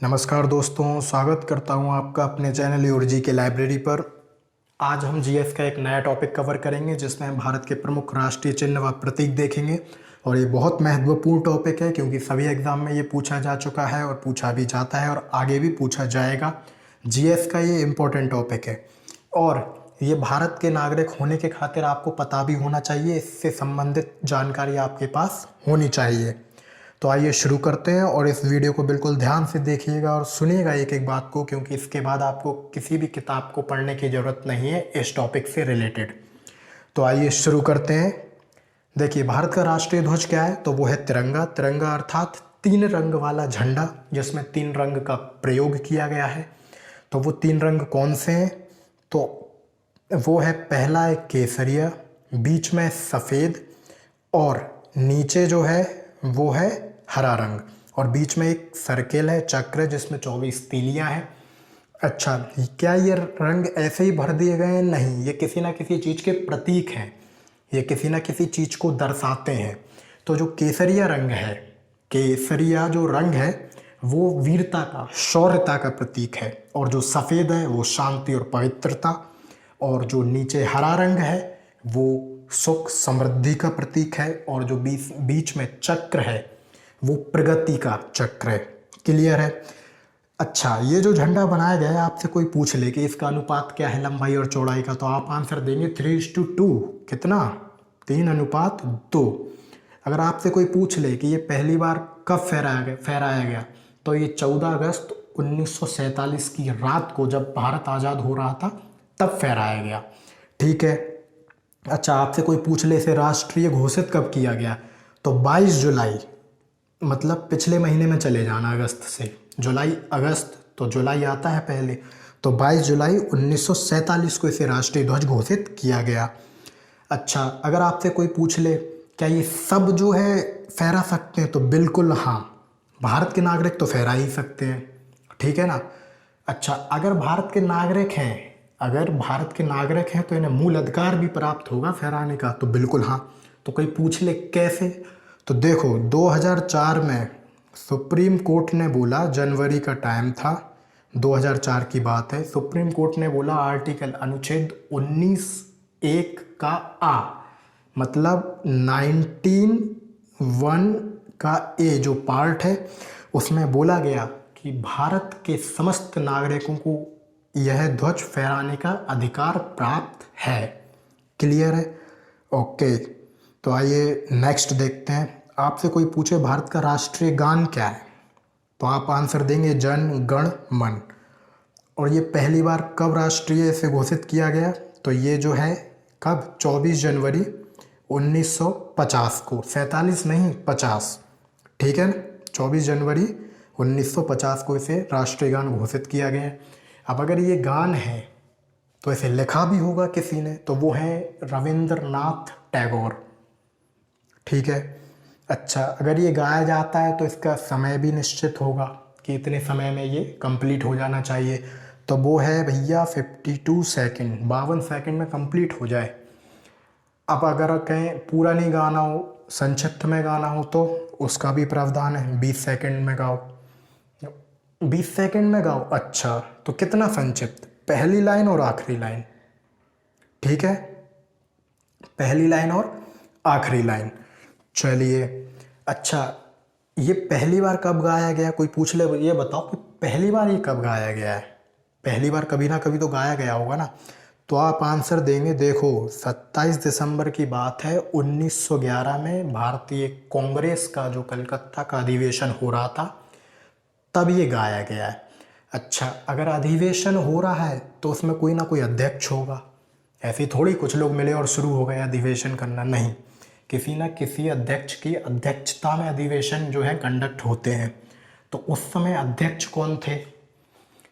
नमस्कार दोस्तों, स्वागत करता हूं आपका अपने चैनल योरजी के लाइब्रेरी पर। आज हम जीएस का एक नया टॉपिक कवर करेंगे जिसमें हम भारत के प्रमुख राष्ट्रीय चिन्ह व प्रतीक देखेंगे। और ये बहुत महत्वपूर्ण टॉपिक है क्योंकि सभी एग्जाम में ये पूछा जा चुका है और पूछा भी जाता है और आगे भी पूछा जाएगा। जीएस का ये इम्पोर्टेंट टॉपिक है और ये भारत के नागरिक होने के खातिर आपको पता भी होना चाहिए, इससे संबंधित जानकारी आपके पास होनी चाहिए। तो आइए शुरू करते हैं और इस वीडियो को बिल्कुल ध्यान से देखिएगा और सुनिएगा एक एक बात को, क्योंकि इसके बाद आपको किसी भी किताब को पढ़ने की ज़रूरत नहीं है इस टॉपिक से रिलेटेड। तो आइए शुरू करते हैं। देखिए, भारत का राष्ट्रीय ध्वज क्या है? तो वो है तिरंगा। तिरंगा अर्थात 3 रंग वाला झंडा जिसमें 3 रंग का प्रयोग किया गया है। तो वो 3 रंग कौन से हैं? तो वो है, पहला है केसरिया, बीच में सफ़ेद और नीचे जो है वो है हरा रंग, और बीच में एक सर्किल है, चक्र, जिसमें 24 तीलियां हैं। अच्छा, क्या ये रंग ऐसे ही भर दिए गए हैं? नहीं, ये किसी ना किसी चीज़ के प्रतीक हैं, ये किसी ना किसी चीज़ को दर्शाते हैं। तो जो केसरिया रंग है, केसरिया जो रंग है वो वीरता का, शौर्यता का प्रतीक है, और जो सफ़ेद है वो शांति और पवित्रता, और जो नीचे हरा रंग है वो सुख समृद्धि का प्रतीक है, और जो बीच में चक्र है वो प्रगति का चक्र है। क्लियर है? अच्छा, ये जो झंडा बनाया गया है, आपसे कोई पूछ ले कि इसका अनुपात क्या है लंबाई और चौड़ाई का, तो आप आंसर देंगे 3:2। कितना? 3:2। अगर आपसे कोई पूछ ले कि ये पहली बार कब फहराया गया, तो ये 14 अगस्त 1947 की रात को, जब भारत आज़ाद हो रहा था, तब फहराया गया। ठीक है। अच्छा, आपसे कोई पूछ ले इसे राष्ट्रीय घोषित कब किया गया, तो 22 जुलाई, मतलब पिछले महीने में चले जाना, अगस्त से। जुलाई अगस्त, तो जुलाई आता है पहले, तो 22 जुलाई 1947 को इसे राष्ट्रीय ध्वज घोषित किया गया। अच्छा, अगर आपसे कोई पूछ ले क्या ये सब जो है फहरा सकते हैं, तो बिल्कुल हाँ, भारत के नागरिक तो फहरा ही सकते हैं। ठीक है ना? अच्छा, अगर भारत के नागरिक हैं, अगर भारत के नागरिक हैं तो इन्हें मूल अधिकार भी प्राप्त होगा फहराने का, तो बिल्कुल हाँ। तो कोई पूछ ले कैसे, तो देखो 2004 में सुप्रीम कोर्ट ने बोला, जनवरी का टाइम था, 2004 की बात है, सुप्रीम कोर्ट ने बोला आर्टिकल अनुच्छेद 19(1) का आ, मतलब 19(1) का ए जो पार्ट है, उसमें बोला गया कि भारत के समस्त नागरिकों को यह ध्वज फहराने का अधिकार प्राप्त है। क्लियर है? ओके। तो आइए नेक्स्ट देखते हैं। आपसे कोई पूछे भारत का राष्ट्रीय गान क्या है, तो आप आंसर देंगे जन गण मन। और ये पहली बार कब राष्ट्रीय से घोषित किया गया, तो ये जो है कब, 24 जनवरी 1950 को, 47 नहीं 50। ठीक है, 24 जनवरी 1950 को इसे राष्ट्रीय गान घोषित किया गया। अब अगर ये गान है तो इसे लिखा भी होगा किसी ने, तो वो है रविंद्रनाथ टैगोर। ठीक है। अच्छा, अगर ये गाया जाता है तो इसका समय भी निश्चित होगा कि इतने समय में ये कंप्लीट हो जाना चाहिए, तो वो है भैया 52 सेकंड, 52 सेकंड में कंप्लीट हो जाए। अब अगर कहें पूरा नहीं गाना हो, संक्षिप्त में गाना हो, तो उसका भी प्रावधान है, 20 सेकंड में गाओ, 20 सेकंड में गाओ। अच्छा, तो कितना संक्षिप्त, पहली लाइन और आखिरी लाइन। ठीक है, पहली लाइन और आखिरी लाइन। चलिए, अच्छा, ये पहली बार कब गाया गया, कोई पूछ ले ये बताओ कि पहली बार ये कब गाया गया है। पहली बार कभी ना कभी तो गाया गया होगा ना, तो आप आंसर देंगे, देखो 27 दिसंबर की बात है, 1911 में भारतीय कांग्रेस का जो कलकत्ता का अधिवेशन हो रहा था, तब ये गाया गया है। अच्छा, अगर अधिवेशन हो रहा है तो उसमें कोई ना कोई अध्यक्ष होगा, ऐसे थोड़ी कुछ लोग मिले और शुरू हो गए अधिवेशन करना, नहीं, किसी न किसी अध्यक्ष की अध्यक्षता में अधिवेशन जो है कंडक्ट होते हैं। तो उस समय अध्यक्ष कौन थे,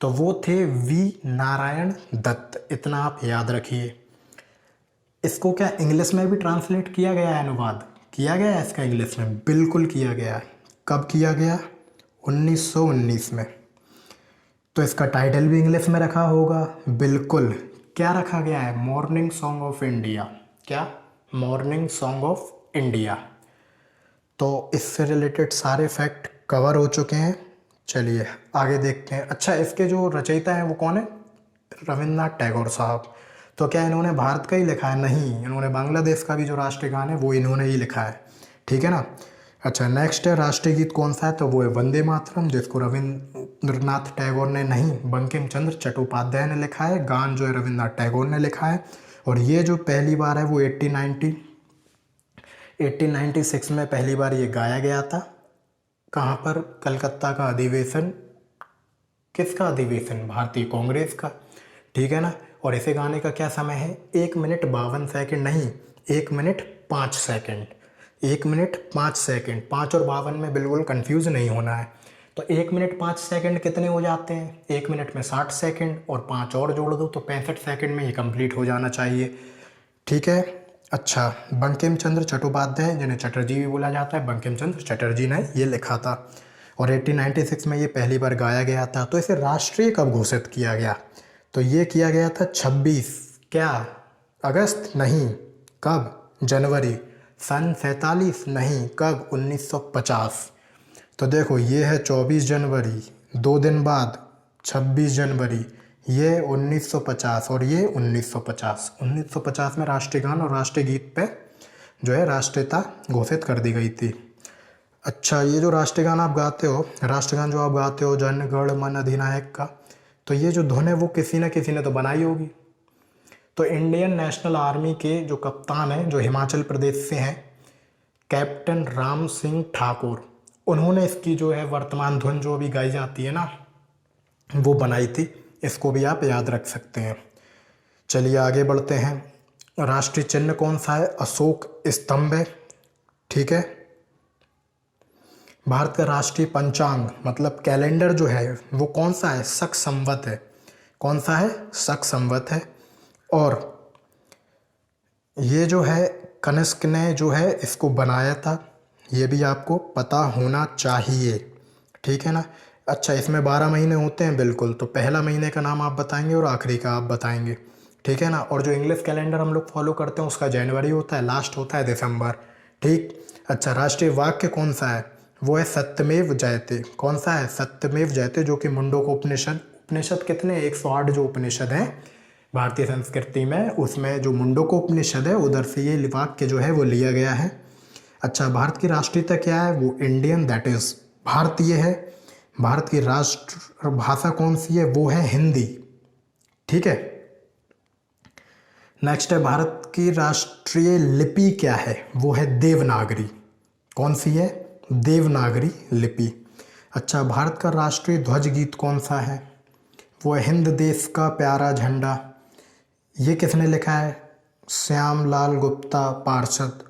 तो वो थे वी नारायण दत्त। इतना आप याद रखिए। इसको क्या इंग्लिश में भी ट्रांसलेट किया गया है, अनुवाद किया गया है इसका इंग्लिश में? बिल्कुल किया गया है। कब किया गया? 1919 में। तो इसका टाइटल भी इंग्लिश में रखा होगा, बिल्कुल। क्या रखा गया है? Morning song of India. क्या? Morning song of India. तो इससे रिलेटेड सारे फैक्ट कवर हो चुके हैं। चलिए आगे देखते हैं। अच्छा, इसके जो रचयिता हैं वो कौन है? रविन्द्रनाथ टैगोर साहब। तो क्या इन्होंने भारत का ही लिखा है? नहीं, इन्होंने बांग्लादेश का भी जो राष्ट्रीय गान है वो इन्होंने ही लिखा है। ठीक है ना। अच्छा, नेक्स्ट है राष्ट्रीय गीत कौन सा है? तो वो है वंदे मातरम, जिसको रविंद्रनाथ टैगोर ने नहीं, बंकिम चंद्र चट्टोपाध्याय ने लिखा है। गान जो है रविन्द्रनाथ टैगोर ने लिखा है। और ये जो पहली बार है वो 1896 में पहली बार ये गाया गया था। कहाँ पर? कलकत्ता का अधिवेशन। किसका अधिवेशन? भारतीय कांग्रेस का। ठीक है ना। और इसे गाने का क्या समय है? 1 मिनट 52 सेकंड नहीं, 1 मिनट 5 सेकंड। 1 मिनट 5 सेकंड, 5 और 52 में बिल्कुल कंफ्यूज नहीं होना है। तो 1 मिनट 5 सेकंड कितने हो जाते हैं? 1 मिनट में 60 सेकंड और 5 और जोड़ दो तो 65 सेकंड में ये कंप्लीट हो जाना चाहिए। ठीक है। अच्छा, बंकिम चंद्र चट्टोपाध्याय, जिन्हें चटर्जी भी बोला जाता है, बंकिम चंद्र चटर्जी ने ये लिखा था। और 1896 में ये पहली बार गाया गया था। तो इसे राष्ट्रीय कब घोषित किया गया? तो ये किया गया था 26 क्या अगस्त? नहीं, कब? जनवरी। सन 47 नहीं, कब? 1950। तो देखो ये है 24 जनवरी, 2 दिन बाद 26 जनवरी, ये 1950 और ये 1950। 1950 में राष्ट्रीय गान और राष्ट्रीय गीत पे जो है राष्ट्रीयता घोषित कर दी गई थी। अच्छा, ये जो राष्ट्रीय गान आप गाते हो, राष्ट्रगान जो आप गाते हो जन गण मन अधिनायक का, तो ये जो धुन है वो किसी न किसी ने तो बनाई होगी। तो इंडियन नेशनल आर्मी के जो कप्तान हैं, जो हिमाचल प्रदेश से हैं, कैप्टन राम सिंह ठाकुर, उन्होंने इसकी जो है वर्तमान धुन जो अभी गाई जाती है ना, वो बनाई थी। इसको भी आप याद रख सकते हैं। चलिए आगे बढ़ते हैं। राष्ट्रीय चिन्ह कौन सा है? अशोक स्तंभ है। ठीक है। भारत का राष्ट्रीय पंचांग मतलब कैलेंडर जो है वो कौन सा है? शक संवत है। कौन सा है? शक संवत है। और ये जो है कनिष्क ने जो है इसको बनाया था, ये भी आपको पता होना चाहिए। ठीक है ना। अच्छा, इसमें 12 महीने होते हैं बिल्कुल। तो पहला महीने का नाम आप बताएंगे और आखिरी का आप बताएंगे। ठीक है ना। और जो इंग्लिश कैलेंडर हम लोग फॉलो करते हैं उसका जनवरी होता है, लास्ट होता है दिसंबर। ठीक। अच्छा, राष्ट्रीय वाक्य कौन सा है? वो है सत्यमेव जयते। कौन सा है? सत्यमेव जयते, जो कि मुंडोक उपनिषद। उपनिषद कितने? 108 जो उपनिषद हैं भारतीय संस्कृति में, उसमें जो मुंडोक उपनिषद है उधर से ये वाक्य जो है वो लिया गया है। अच्छा, भारत की राष्ट्रीयता क्या है? वो इंडियन, दैट इज भारतीय है। भारत की राष्ट्र भाषा कौन सी है? वो है हिंदी। ठीक है। नेक्स्ट है भारत की राष्ट्रीय लिपि क्या है? वो है देवनागरी। कौन सी है? देवनागरी लिपि। अच्छा, भारत का राष्ट्रीय ध्वज गीत कौन सा है? वो है हिंद देश का प्यारा झंडा। ये किसने लिखा है? श्यामलाल गुप्ता पार्षद।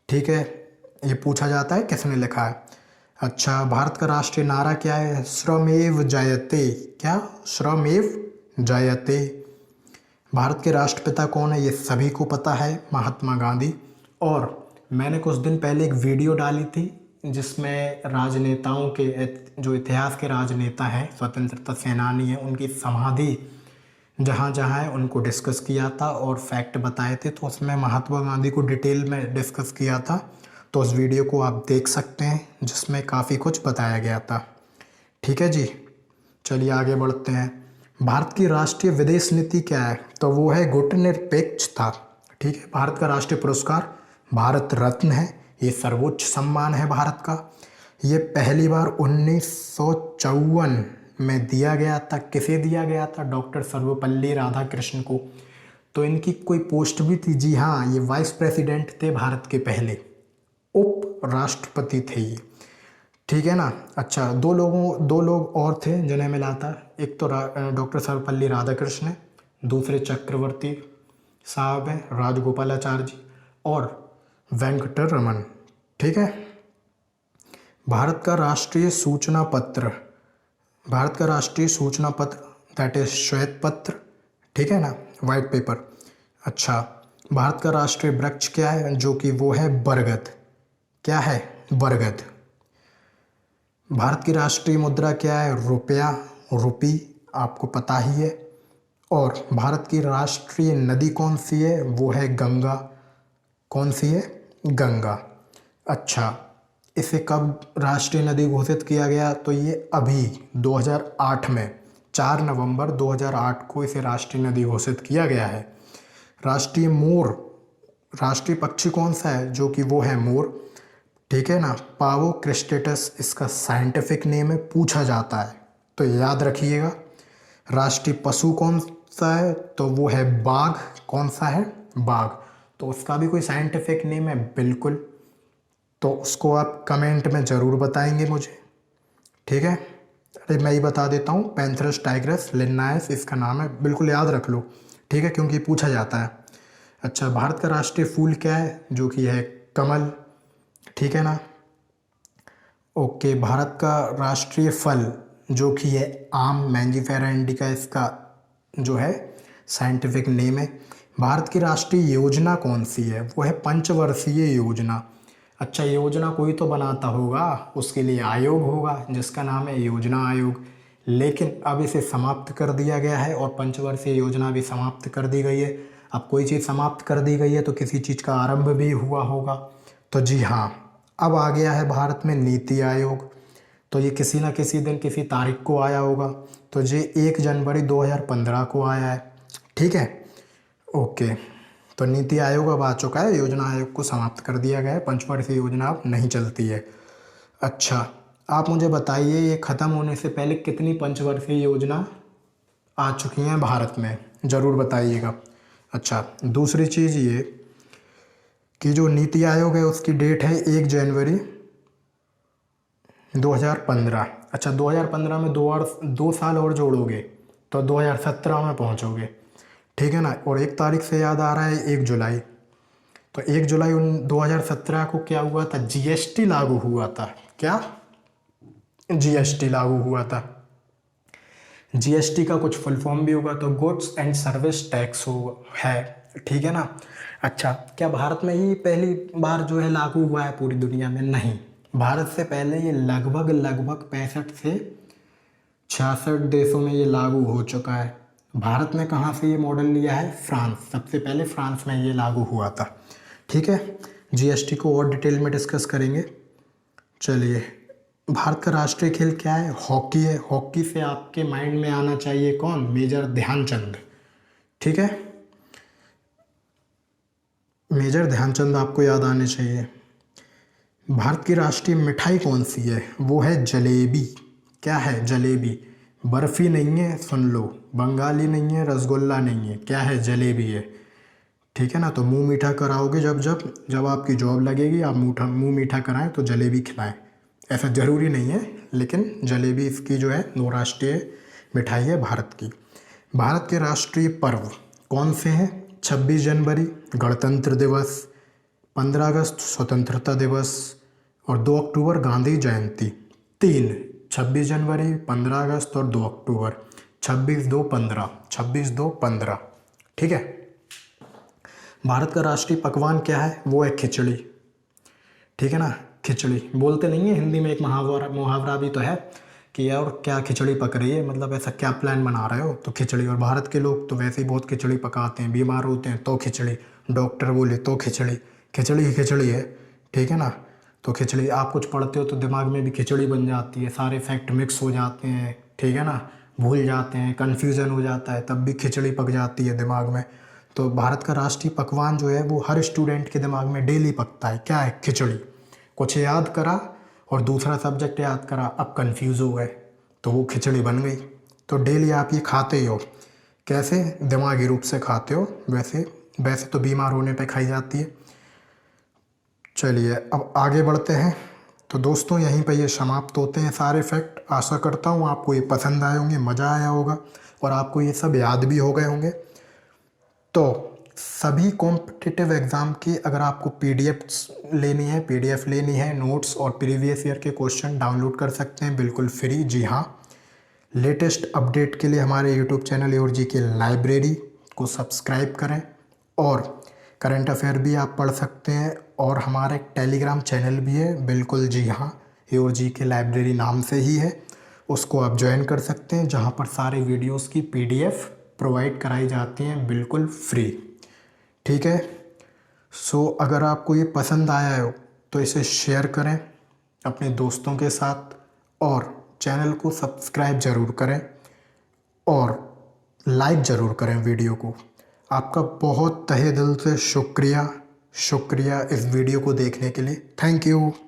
ठीक है। ये पूछा जाता है किसने लिखा है। अच्छा, भारत का राष्ट्रीय नारा क्या है? श्रमेव जयते। क्या? श्रमेव जयते। भारत के राष्ट्रपिता कौन है? ये सभी को पता है, महात्मा गांधी। और मैंने कुछ दिन पहले एक वीडियो डाली थी जिसमें राजनेताओं के, जो इतिहास के राजनेता हैं, स्वतंत्रता सेनानी हैं, उनकी समाधि जहाँ जहाँ है उनको डिस्कस किया था और फैक्ट बताए थे। तो उसमें महात्मा गांधी को डिटेल में डिस्कस किया था। तो उस वीडियो को आप देख सकते हैं जिसमें काफ़ी कुछ बताया गया था। ठीक है जी। चलिए आगे बढ़ते हैं। भारत की राष्ट्रीय विदेश नीति क्या है? तो वो है गुटनिरपेक्षता। ठीक है। भारत का राष्ट्रीय पुरस्कार भारत रत्न है। ये सर्वोच्च सम्मान है भारत का। ये पहली बार 1954 में दिया गया था। किसे दिया गया था? डॉक्टर सर्वपल्ली राधाकृष्णन को। तो इनकी कोई पोस्ट भी थी। जी हाँ, ये वाइस प्रेसिडेंट थे भारत के, पहले उप राष्ट्रपति थे ये। ठीक है ना। अच्छा, दो लोग और थे जिन्हें मिला था। एक तो डॉक्टर सर्वपल्ली राधाकृष्णन है, दूसरे चक्रवर्ती साहब हैं, राजगोपालाचारी जी और वेंकटरमन। ठीक है। भारत का राष्ट्रीय सूचना पत्र, भारत का राष्ट्रीय सूचना पत्र दैट इज श्वेत पत्र। ठीक है ना, वाइट पेपर। अच्छा, भारत का राष्ट्रीय वृक्ष क्या है? जो कि वो है बरगद। क्या है? बरगद। भारत की राष्ट्रीय मुद्रा क्या है? रुपया, रुपी, आपको पता ही है। और भारत की राष्ट्रीय नदी कौन सी है? वो है गंगा। कौन सी है? गंगा। अच्छा, इसे कब राष्ट्रीय नदी घोषित किया गया? तो ये अभी 2008 में 4 नवंबर 2008 को इसे राष्ट्रीय नदी घोषित किया गया है। राष्ट्रीय मोर, राष्ट्रीय पक्षी कौन सा है? जो कि वो है मोर, ठीक है ना। पावो क्रिस्टेटस इसका साइंटिफिक नेम है, पूछा जाता है तो याद रखिएगा। राष्ट्रीय पशु कौन सा है? तो वो है बाघ। कौन सा है? बाघ। तो उसका भी कोई साइंटिफिक नेम है? बिल्कुल। तो उसको आप कमेंट में ज़रूर बताएंगे मुझे, ठीक है। अरे मैं ही बता देता हूँ, पैंथरस टाइग्रस लिन्नाइस इसका नाम है, बिल्कुल याद रख लो, ठीक है, क्योंकि पूछा जाता है। अच्छा, भारत का राष्ट्रीय फूल क्या है? जो कि है कमल, ठीक है ना। ओके, भारत का राष्ट्रीय फल जो कि है आम, मैंजीफेरा इंडिका इसका जो है साइंटिफिक नेम है। भारत की राष्ट्रीय योजना कौन सी है? वो है पंचवर्षीय योजना। अच्छा, योजना कोई तो बनाता होगा, उसके लिए आयोग होगा जिसका नाम है योजना आयोग, लेकिन अब इसे समाप्त कर दिया गया है और पंचवर्षीय योजना भी समाप्त कर दी गई है। अब कोई चीज़ समाप्त कर दी गई है तो किसी चीज़ का आरंभ भी हुआ होगा। तो जी हाँ, अब आ गया है भारत में नीति आयोग। तो ये किसी न किसी दिन किसी तारीख को आया होगा, तो ये 1 जनवरी 2015 को आया है, ठीक है। ओके, तो नीति आयोग अब आ चुका है, योजना आयोग को समाप्त कर दिया गया है, पंचवर्षीय योजना अब नहीं चलती है। अच्छा, आप मुझे बताइए ये ख़त्म होने से पहले कितनी पंचवर्षीय योजना आ चुकी हैं भारत में? ज़रूर बताइएगा। अच्छा, दूसरी चीज़ ये कि जो नीति आयोग है उसकी डेट है 1 जनवरी 2015। अच्छा, 2015 में 2 साल और जोड़ोगे तो 2017 में पहुंचोगे, ठीक है ना। और एक तारीख से याद आ रहा है 1 जुलाई। तो 1 जुलाई 2017 को क्या हुआ था? जीएसटी लागू हुआ था। क्या? जीएसटी लागू हुआ था। जीएसटी का कुछ फुल फॉर्म भी होगा, तो गुड्स एंड सर्विस टैक्स हो है, ठीक है ना। अच्छा, क्या भारत में ही पहली बार जो है लागू हुआ है पूरी दुनिया में? नहीं, भारत से पहले ये लगभग 65 से 66 देशों में ये लागू हो चुका है। भारत ने कहाँ से ये मॉडल लिया है? फ्रांस, सबसे पहले फ्रांस में ये लागू हुआ था, ठीक है। जीएसटी को और डिटेल में डिस्कस करेंगे। चलिए, भारत का राष्ट्रीय खेल क्या है? हॉकी है। हॉकी से आपके माइंड में आना चाहिए कौन? मेजर ध्यानचंद, ठीक है। मेजर ध्यानचंद आपको याद आने चाहिए। भारत की राष्ट्रीय मिठाई कौन सी है? वो है जलेबी। क्या है? जलेबी। बर्फ़ी नहीं है, सुन लो, बंगाली नहीं है, रसगुल्ला नहीं है, क्या है? जलेबी है, ठीक है ना। तो मुंह मीठा कराओगे जब आपकी जॉब लगेगी, आप मुंह मीठा कराएं तो जलेबी खिलाएं। ऐसा ज़रूरी नहीं है, लेकिन जलेबी इसकी जो है वो राष्ट्रीय मिठाई है भारत की। भारत के राष्ट्रीय पर्व कौन से हैं? 26 जनवरी गणतंत्र दिवस, 15 अगस्त स्वतंत्रता दिवस और 2 अक्टूबर गांधी जयंती। 26 जनवरी, 15 अगस्त और 2 अक्टूबर। 26/2/15, ठीक है। भारत का राष्ट्रीय पकवान क्या है? वो है खिचड़ी, ठीक है ना। खिचड़ी बोलते नहीं है हिंदी में, एक मुहावरा भी तो है कि यार क्या खिचड़ी पक रही है, मतलब ऐसा क्या प्लान बना रहे हो? तो खिचड़ी। और भारत के लोग तो वैसे ही बहुत खिचड़ी पकाते हैं, बीमार होते हैं तो खिचड़ी, डॉक्टर बोले तो खिचड़ी, खिचड़ी ही खिचड़ी है, ठीक है ना। तो खिचड़ी, आप कुछ पढ़ते हो तो दिमाग में भी खिचड़ी बन जाती है, सारे फैक्ट मिक्स हो जाते हैं, ठीक है ना, भूल जाते हैं, कन्फ्यूज़न हो जाता है, तब भी खिचड़ी पक जाती है दिमाग में। तो भारत का राष्ट्रीय पकवान जो है वो हर स्टूडेंट के दिमाग में डेली पकता है। क्या है? खिचड़ी। कुछ याद करा और दूसरा सब्जेक्ट याद करा, अब कंफ्यूज हो गए तो वो खिचड़ी बन गई। तो डेली आप ये खाते ही हो। कैसे? दिमागी रूप से खाते हो, वैसे तो बीमार होने पे खाई जाती है। चलिए अब आगे बढ़ते हैं। तो दोस्तों यहीं पर ये समाप्त होते हैं सारे फैक्ट। आशा करता हूँ आपको ये पसंद आए होंगे, मज़ा आया होगा और आपको ये सब याद भी हो गए होंगे। तो सभी कॉम्पिटिटिव एग्ज़ाम की अगर आपको पीडीएफ लेनी है, नोट्स और प्रीवियस ईयर के क्वेश्चन डाउनलोड कर सकते हैं बिल्कुल फ्री। जी हाँ, लेटेस्ट अपडेट के लिए हमारे यूट्यूब चैनल योर जी के लाइब्रेरी को सब्सक्राइब करें और करंट अफेयर भी आप पढ़ सकते हैं। और हमारा एक टेलीग्राम चैनल भी है, बिल्कुल जी हाँ, योर जी के लाइब्रेरी नाम से ही है, उसको आप ज्वाइन कर सकते हैं, जहाँ पर सारे वीडियोस की पीडीएफ प्रोवाइड कराई जाती हैं बिल्कुल फ्री, ठीक है। सो अगर आपको ये पसंद आया हो तो इसे शेयर करें, अपने दोस्तों के साथ और चैनल को सब्सक्राइब ज़रूर करें और लाइक ज़रूर करें वीडियो को। आपका बहुत तहे दिल से शुक्रिया इस वीडियो को देखने के लिए। Thank you.